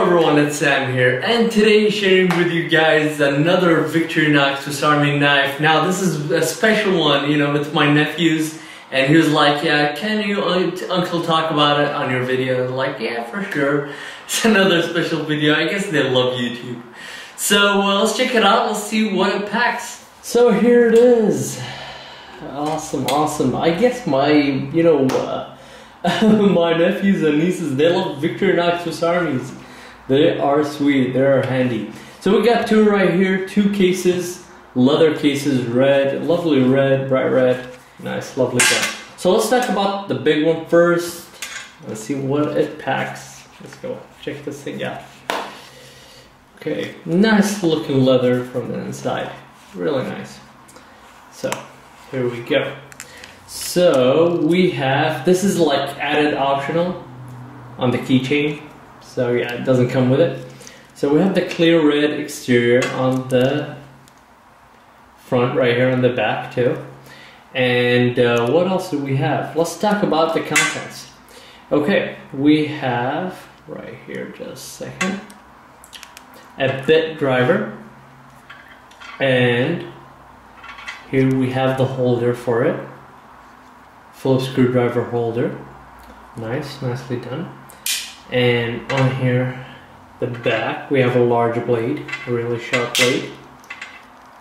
everyone, it's Sam here, and today sharing with you guys another Victorinox Swiss Army knife. Now this is a special one, you know, with my nephews, and he was like, yeah, can you, uncle, talk about it on your video? I was like, yeah, for sure. It's another special video. I guess they love YouTube. So let's check it out, let's see what it packs. So here it is. Awesome, awesome. I guess my, my nephews and nieces, they love Victorinox Swiss Armies. They are sweet, they are handy. So we got two right here, two cases, leather cases, red, lovely red, bright red, nice, lovely gun. So let's talk about the big one first. Let's see what it packs. Let's go check this thing out. Okay, nice looking leather from the inside, really nice. So here we go. So we have, this is like added optional on the keychain. So yeah, it doesn't come with it. So we have the clear red exterior on the front right here on the back too. And what else do we have? Let's talk about the contents. Okay, we have right here, just a second, a bit driver, and here we have the holder for it. Phillips screwdriver holder. Nice, nicely done. And on here, the back, we have a large blade, a really sharp blade.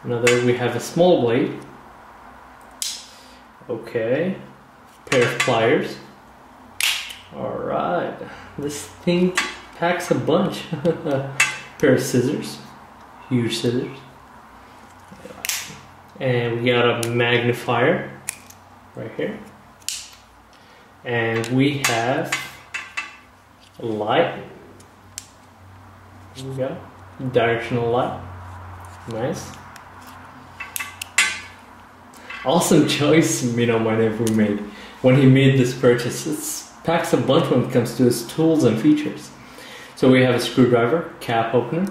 Another, we have a small blade. Okay, pair of pliers. Alright, this thing packs a bunch. Pair of scissors, huge scissors. And we got a magnifier right here. And we have a light. Here we go. Directional light. Nice. Awesome choice, my nephew made when he made this purchase. It packs a bunch when it comes to his tools and features. So we have a screwdriver, cap opener.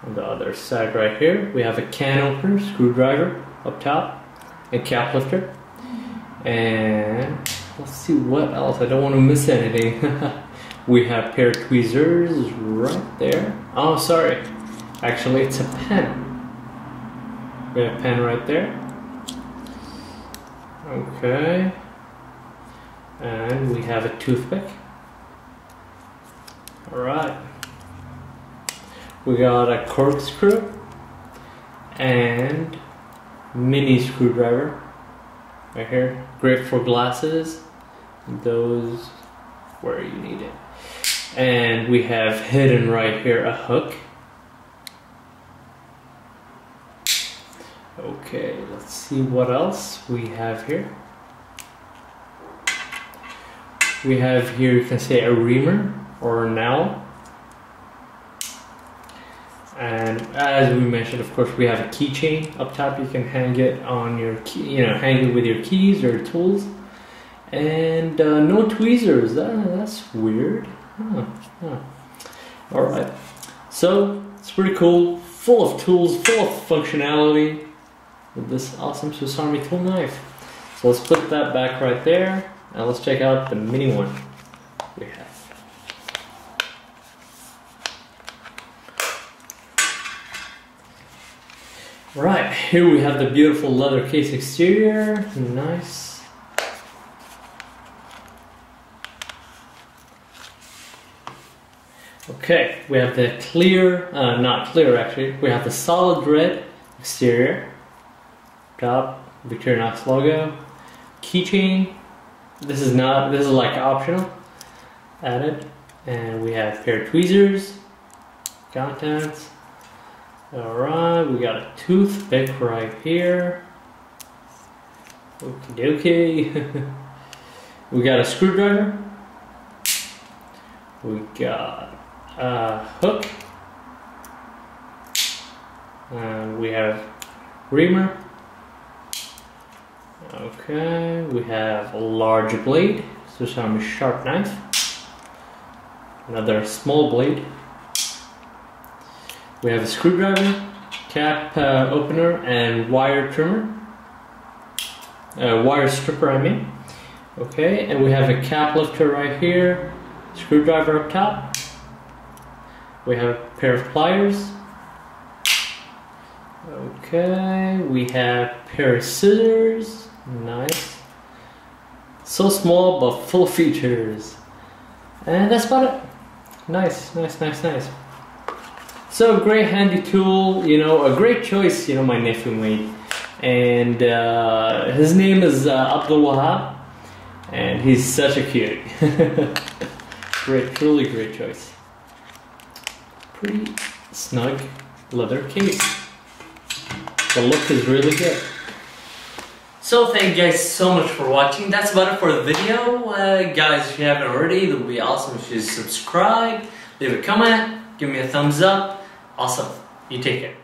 On the other side right here, we have a can opener, screwdriver up top, a cap lifter. And let's see what else. I don't want to miss anything. We have pair of tweezers right there. Oh, sorry. Actually, it's a pen. We have a pen right there. Okay. And we have a toothpick. Alright. We got a corkscrew and mini screwdriver right here. Great for glasses, those where you need it. And we have hidden right here a hook. Okay, let's see what else we have here. We have here, you can say, a reamer or a nail. And as we mentioned, of course, we have a keychain up top. You can hang it on your key, hang it with your keys or tools. And no tweezers. That's weird. All right. So it's pretty cool. Full of tools, full of functionality with this awesome Swiss Army tool knife. So let's put that back right there, and let's check out the mini one we have. Right, here we have the beautiful leather case exterior, nice. Okay, we have the clear, not clear actually, we have the solid red exterior, top, Victorinox logo, keychain, this is like optional, added, and we have a pair of tweezers, contents. Alright, we got a toothpick right here. Okie dokie. We got a screwdriver. We got a hook. And we have reamer. Okay, we have a large blade, Swiss Army sharp knife. Another small blade. We have a screwdriver, cap opener, and wire trimmer. Wire stripper, I mean. Okay, and we have a cap lifter right here, screwdriver up top, We have a pair of pliers. Okay, we have a pair of scissors. Nice. So small but full of features. And that's about it. Nice, nice, nice, nice. So great handy tool, you know, a great choice, you know, my nephew made. And his name is Abdul Wahab. And he's such a cute. Great, truly great choice. Pretty snug leather case. The look is really good. So thank you guys so much for watching. That's about it for the video. Guys, if you haven't already, that would be awesome if you subscribe, leave a comment, give me a thumbs up. Awesome. You take care.